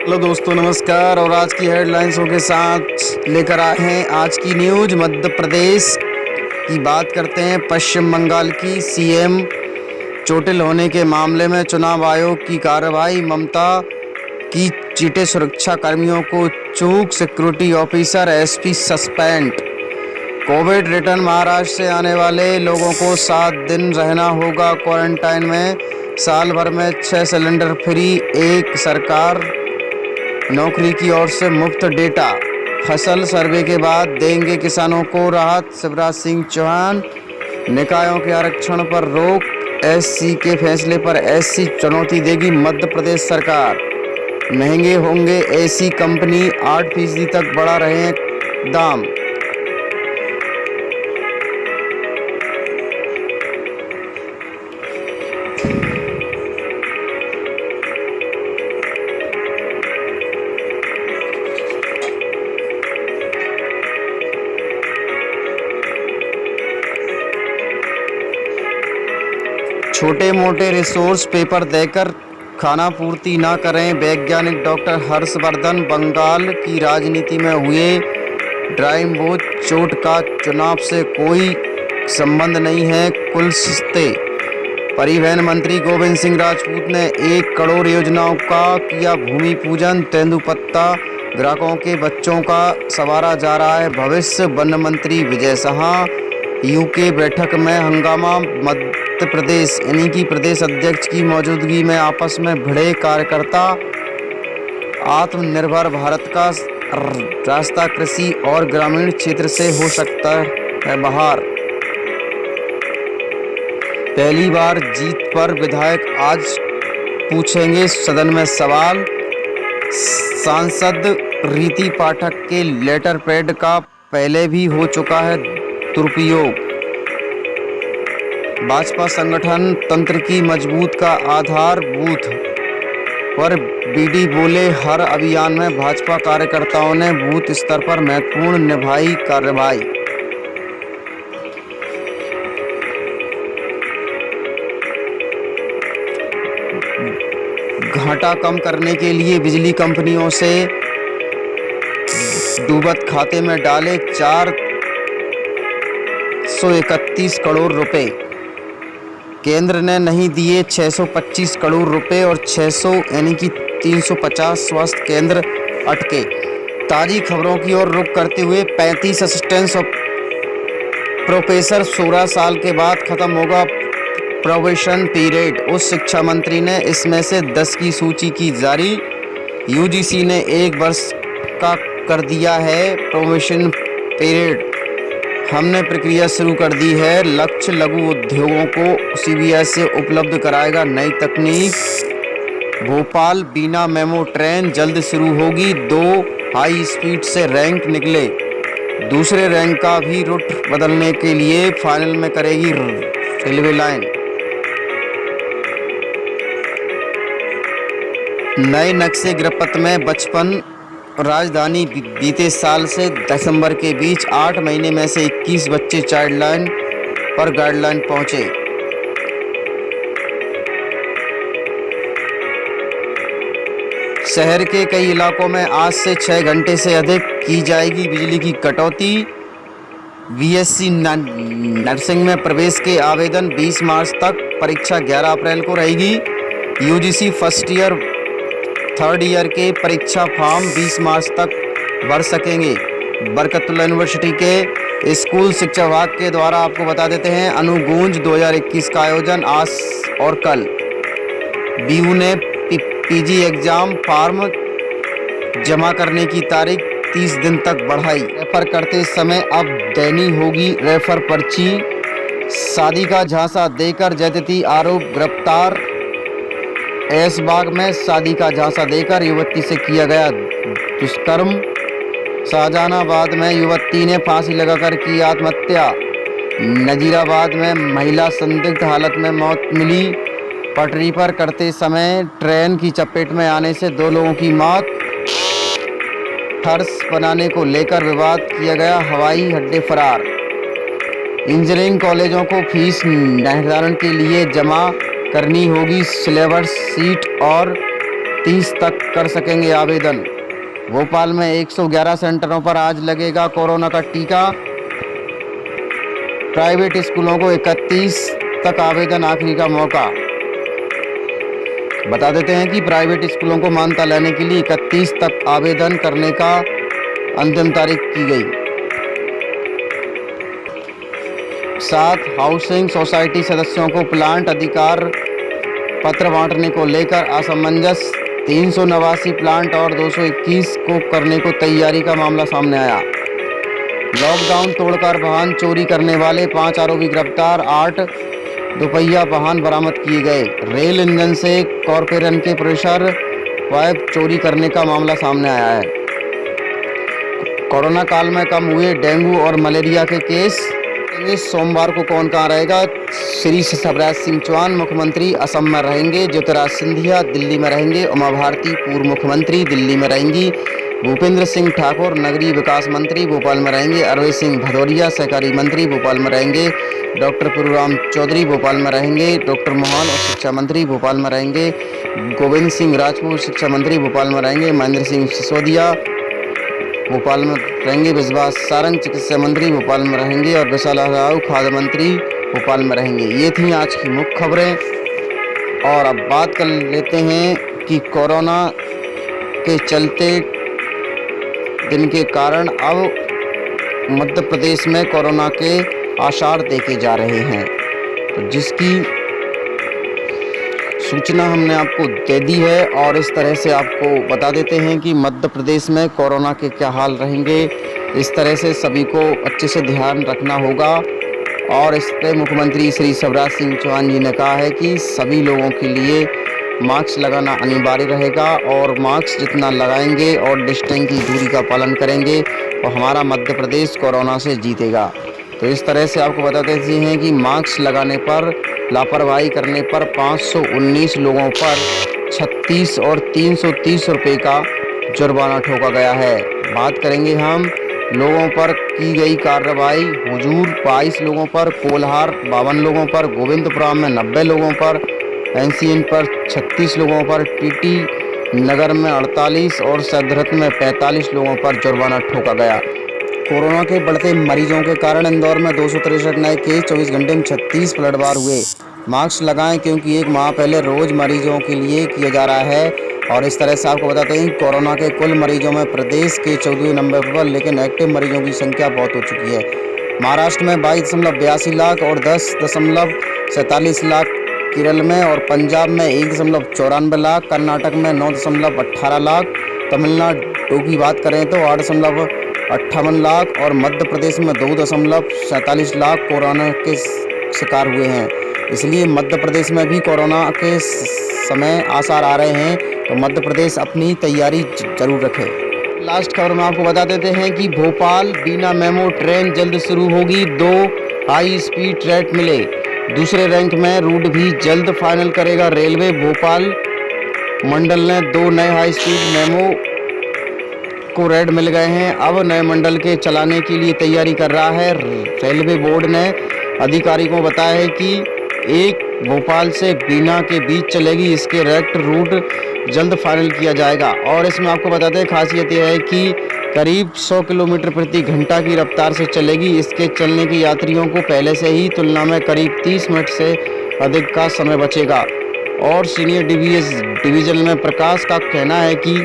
Hello दोस्तों, नमस्कार। और आज की हेडलाइंसों के साथ लेकर आए हैं आज की न्यूज। मध्य प्रदेश की बात करते हैं। पश्चिम बंगाल की सीएम चोटिल होने के मामले में चुनाव आयोग की कार्रवाई। ममता की चीटे सुरक्षा कर्मियों को चूक, security officer SP suspend. Covid return. Maharashtra से आने वाले लोगों को 7 दिन रहना होगा क्वारंटाइन में। साल भर में 6 सिलेंडर फ्री। एक सरकार नौकरी की ओर से मुफ्त डेटा। फसल सर्वे के बाद देंगे किसानों को राहत। शिवराज सिंह चौहान। निकायों के आरक्षण पर रोक। एससी के फैसले पर एससी चुनौती देगी मध्य प्रदेश सरकार। महंगे होंगे एसी कंपनी। 8% तक बढ़ा रहे हैं दाम। छोटे मोटे रिसोर्स पेपर देकर खाना पूर्ति न करें। वैज्ञानिक डॉक्टर हर्षवर्धन। बंगाल की राजनीति में हुए ड्राइव बोझ चोट का चुनाव से कोई संबंध नहीं है। कुलस्ते। परिवहन मंत्री गोविंद सिंह राजपूत ने 1 करोड़ योजनाओं का किया भूमि पूजन। तेंदुपत्ता ग्राहकों के बच्चों का संवारा जा रहा है भविष्य। वन मंत्री विजय साहा। यूके बैठक में हंगामा। मध्य प्रदेश यानी कि प्रदेश अध्यक्ष की मौजूदगी में आपस में भिड़े कार्यकर्ता। आत्मनिर्भर भारत का रास्ता कृषि और ग्रामीण क्षेत्र से हो सकता है बाहर। पहली बार जीत पर विधायक आज पूछेंगे सदन में सवाल। सांसद रीति पाठक के लेटर पैड का पहले भी हो चुका है दुरुपयोग। भाजपा संगठन तंत्र की मजबूत का आधार बूथ पर बीडी बोले। हर अभियान में भाजपा कार्यकर्ताओं ने बूथ स्तर पर महत्वपूर्ण निभाई कार्रवाई। घाटा कम करने के लिए बिजली कंपनियों से डूबत खाते में डाले 431 करोड़ रुपए। केंद्र ने नहीं दिए 625 करोड़ रुपए और 600 यानी कि 350 स्वास्थ्य केंद्र अटके। ताज़ी खबरों की ओर रुख करते हुए 35 असिस्टेंट प्रोफेसर 16 साल के बाद खत्म होगा प्रोबेशन पीरियड। उच्च शिक्षा मंत्री ने इसमें से 10 की सूची की जारी। यूजीसी ने 1 वर्ष का कर दिया है प्रोबेशन पीरियड। हमने प्रक्रिया शुरू कर दी है। लक्ष्य लघु उद्योगों को सीबीएस से उपलब्ध कराएगा नई तकनीक। भोपाल बीना मेमो ट्रेन जल्द शुरू होगी। 2 हाई स्पीड से रैंक निकले। दूसरे रैंक का भी रूट बदलने के लिए फाइनल में करेगी रेलवे लाइन। नए नक्शे गिरफ्त में बचपन। राजधानी बीते साल से दिसंबर के बीच 8 महीने में से 21 बच्चे चाइल्ड लाइन पर गाइडलाइन पहुंचे। शहर के कई इलाकों में आज से 6 घंटे से अधिक की जाएगी बिजली की कटौती। बीएससी नर्सिंग में प्रवेश के आवेदन 20 मार्च तक। परीक्षा 11 अप्रैल को रहेगी। UGC first year third year के परीक्षा फॉर्म 20 मार्च तक भर सकेंगे। बरकतुल्लाह यूनिवर्सिटी के स्कूल शिक्षा विभाग के द्वारा आपको बता देते हैं अनुगूंज 2021 का आयोजन आज और कल। बीयू ने पीजी एग्जाम फॉर्म जमा करने की तारीख 30 दिन तक बढ़ाई। रेफर करते समय अब देनी होगी रेफर पर्ची। शादी का झांसा देकर ज्यादती आरोप गिरफ्तार। ऐशबाग में शादी का झांसा देकर युवती से किया गया दुष्कर्म। शाहजहानाबाद में युवती ने फांसी लगाकर की आत्महत्या। नजीराबाद में महिला संदिग्ध हालत में मौत मिली। पटरी पर करते समय ट्रेन की चपेट में आने से 2 लोगों की मौत। फर्श बनाने को लेकर विवाद किया गया। हवाई अड्डे फरार। इंजीनियरिंग कॉलेजों को फीस निर्धारण के लिए जमा करनी होगी सिलेबस शीट और 31 तक कर सकेंगे आवेदन। भोपाल में 111 सेंटरों पर आज लगेगा कोरोना का टीका। प्राइवेट स्कूलों को 31 तक आवेदन आखिरी का मौका। बता देते हैं कि प्राइवेट स्कूलों को मान्यता लेने के लिए 31 तक आवेदन करने का अंतिम तारीख की गई। 7 हाउसिंग सोसाइटी सदस्यों को प्लांट अधिकार पत्र बांटने को लेकर असमंजस। 389 प्लांट और 221 को करने को तैयारी का मामला सामने आया। लॉकडाउन तोड़कर वाहन चोरी करने वाले 5 आरोपी गिरफ्तार। 8 दोपहिया वाहन बरामद किए गए। रेल इंजन से कॉर्पोरेशन के प्रेशर पाइप चोरी करने का मामला सामने आया है। कोरोना काल में कम हुए डेंगू और मलेरिया के केस। सोमवार को कौन कहाँ रहेगा? श्री शिवराज सिंह चौहान मुख्यमंत्री असम में रहेंगे। ज्योतिराज सिंधिया दिल्ली में रहेंगे। उमा भारती पूर्व मुख्यमंत्री दिल्ली में रहेंगी। भूपेंद्र सिंह ठाकुर नगरीय विकास मंत्री भोपाल में रहेंगे। अरविंद सिंह भदौरिया सहकारी मंत्री भोपाल में रहेंगे। डॉक्टर पुरूराम चौधरी भोपाल में रहेंगे। डॉक्टर मोहन और शिक्षा मंत्री भोपाल में रहेंगे। गोविंद सिंह राजपूत शिक्षा मंत्री भोपाल में रहेंगे। महेंद्र सिंह सिसोदिया भोपाल में रहेंगे। विश्वास सारंग चिकित्सा मंत्री भोपाल में रहेंगे और विशाल राव खाद्य मंत्री भोपाल में रहेंगे। ये थी आज की मुख्य खबरें। और अब बात कर लेते हैं कि कोरोना के चलते दिन के कारण अब मध्य प्रदेश में कोरोना के आसार देखे जा रहे हैं, तो जिसकी सूचना हमने आपको दे दी है। और इस तरह से आपको बता देते हैं कि मध्य प्रदेश में कोरोना के क्या हाल रहेंगे। इस तरह से सभी को अच्छे से ध्यान रखना होगा। और इस पर मुख्यमंत्री श्री शिवराज सिंह चौहान जी ने कहा है कि सभी लोगों के लिए मास्क लगाना अनिवार्य रहेगा और मास्क जितना लगाएंगे और डिस्टेंस की दूरी का पालन करेंगे तो हमारा मध्य प्रदेश कोरोना से जीतेगा। तो इस तरह से आपको बता देते हैं कि मास्क लगाने पर लापरवाही करने पर 519 लोगों पर 36 और 330 रुपये का जुर्माना ठोका गया है। बात करेंगे हम लोगों पर की गई कार्रवाई। हुजूर 22 लोगों पर, कोल्हार 52 लोगों पर, गोविंदपुरम में 90 लोगों पर, एनसीएन पर 36 लोगों पर, टीटी नगर में 48 और सदरत में 45 लोगों पर जुर्माना ठोका गया। कोरोना के बढ़ते मरीजों के कारण इंदौर में 263 नए केस, 24 घंटे में 36 पलटवार हुए। मास्क लगाएं क्योंकि एक माह पहले रोज मरीजों के लिए किया जा रहा है। और इस तरह से आपको बताते हैं कोरोना के कुल मरीजों में प्रदेश के 14वें नंबर पर, लेकिन एक्टिव मरीजों की संख्या बहुत हो चुकी है। महाराष्ट्र में 22.82 लाख और 10.47 लाख केरल में, और पंजाब में 1.94 लाख, कर्नाटक में 9.18 लाख, तमिलनाडु की बात करें तो 8.58 लाख और मध्य प्रदेश में 2.47 लाख कोरोना के शिकार हुए हैं। इसलिए मध्य प्रदेश में भी कोरोना के समय आसार आ रहे हैं, तो मध्य प्रदेश अपनी तैयारी जरूर रखे। लास्ट खबर में आपको बता देते हैं कि भोपाल बीना मेमो ट्रेन जल्द शुरू होगी। 2 हाई स्पीड ट्रेन मिले। दूसरे रैंक में रूट भी जल्द फाइनल करेगा रेलवे। भोपाल मंडल ने 2 नए हाई स्पीड मेमो को रेड मिल गए हैं। अब नए मंडल के चलाने के लिए तैयारी कर रहा है। रेलवे बोर्ड ने अधिकारी को बताया है कि एक भोपाल से बीना के बीच चलेगी। इसके रेक्ट रूट जल्द फाइनल किया जाएगा। और इसमें आपको बताते हैं खासियत यह है कि करीब 100 किलोमीटर प्रति घंटा की रफ्तार से चलेगी। इसके चलने के यात्रियों को पहले से ही तुलना में करीब 30 मिनट से अधिक का समय बचेगा। और सीनियर डीबीएस डिवीजन में प्रकाश का कहना है कि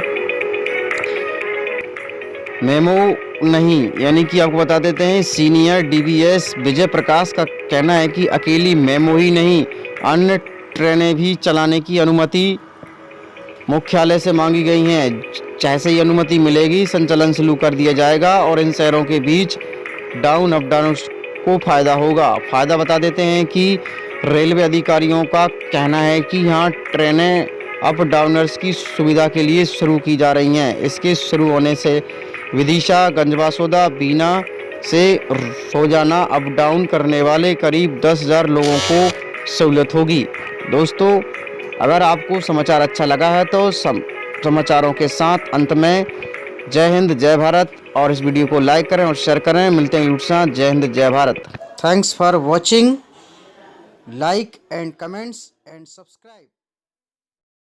मेमो नहीं, यानी कि आपको बता देते हैं सीनियर डीबीएस विजय प्रकाश का कहना है कि अकेली मेमो ही नहीं, अन्य ट्रेनें भी चलाने की अनुमति मुख्यालय से मांगी गई हैं। जैसे ही अनुमति मिलेगी संचालन शुरू कर दिया जाएगा और इन शहरों के बीच डाउन अप डाउन को फायदा होगा। फायदा बता देते हैं कि रेलवे अधिकारियों का कहना है कि यहाँ ट्रेनें अप डाउनर्स की सुविधा के लिए शुरू की जा रही हैं। इसके शुरू होने से विदिशा, गंजबासौदा, बीना से रोजाना अप डाउन करने वाले करीब 10,000 लोगों को सहूलियत होगी। दोस्तों, अगर आपको समाचार अच्छा लगा है तो समाचारों के साथ अंत में जय हिंद जय भारत, और इस वीडियो को लाइक करें और शेयर करें। मिलते हैं साथ। जय हिंद जय Bharat. Thanks for watching, like and comments and subscribe.